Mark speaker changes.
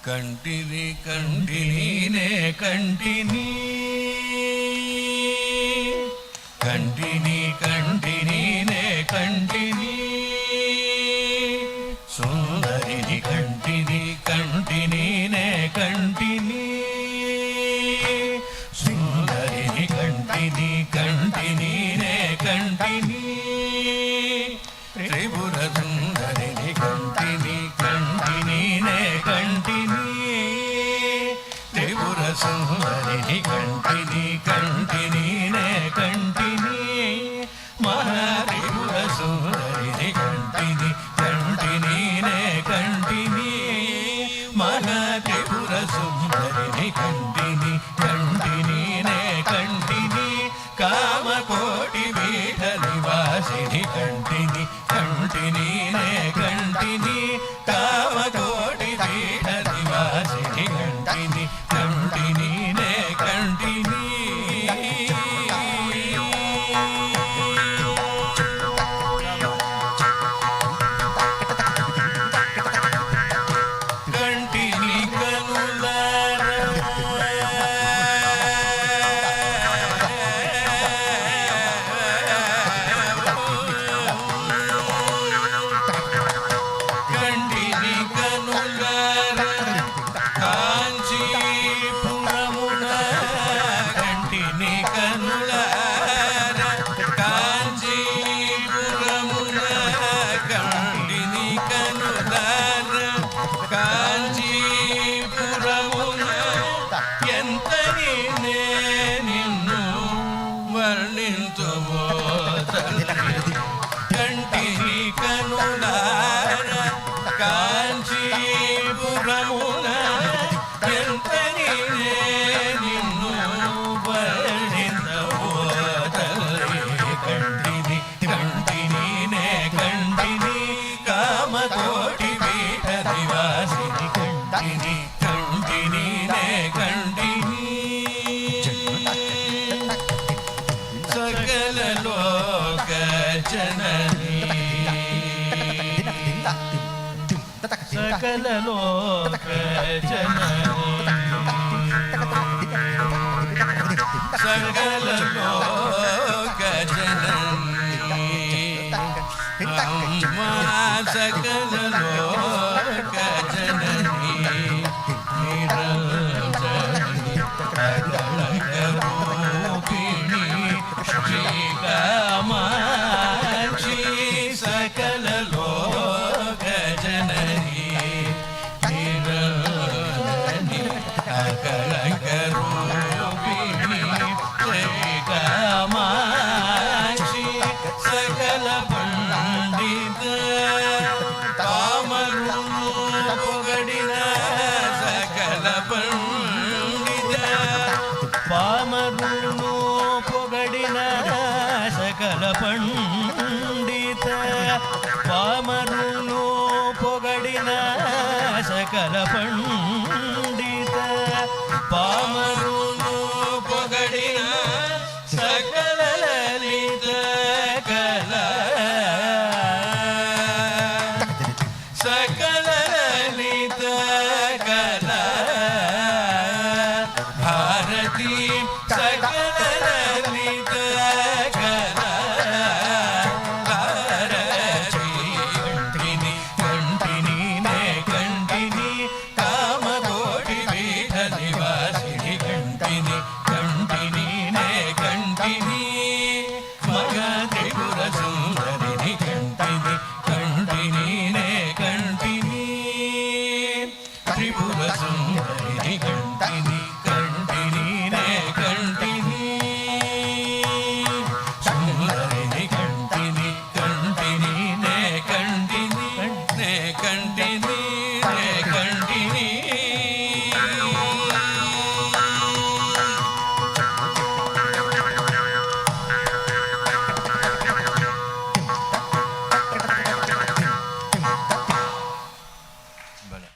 Speaker 1: కంటిని కంటిని కంటిని కంటిని కంటిని కంటిని సుందరిని కంటిని కంటిని కంటిని సుందరిని కంటిని కంటిని కంటిని త్రిపుర సుందరిని కంటిని కంటిని కంటిని త్రిపుర సుందరిని కంటిని కంటిని కంటిని మహా త్రిపుర సుందరిని కంటిని కంటిని కంటిని మహా త్రిపుర సుందరిని కంటిని కంటిని కంటిని కామకోటి పీఠ నివాసిని కంటిని కంటిని కంటిని కామకోటి పీఠ నివాసిని కంటిని కంటిని కంటిని కంటిని కనులారా కంటిని కనులారా కాంచీపురమున కంటిని కనులారా కాంచీపురమున కంటిని కనులారా కాంచీపురమున ఎంతని నిన్ను వర్ణింతువో కంటిని కనులారా కాంచీపురమున ఎంతని నిన్ను వర్ణింతువో కంటిని కంటిని కంటిని కామకోటి పీఠ నివాసిని కంటిని కంటిని కంటిని సకల లోక జనని సకల లోక జనని సకల లోక జనని అమ్మా సకల లోక జనని నిరంజని అగళగరూపిణి శ్రీకామాక్షి సకల లోక జనని నిరంజని అగళగరూపిణి శ్రీకామాక్షి సకల పండిత పామరును పొగడిన సకల పండిత పామరును పొగడిన సకల పండిత పామరును పొగడిన సకల పండిత పామరును పొగడిన సకల లలిత కళ సకల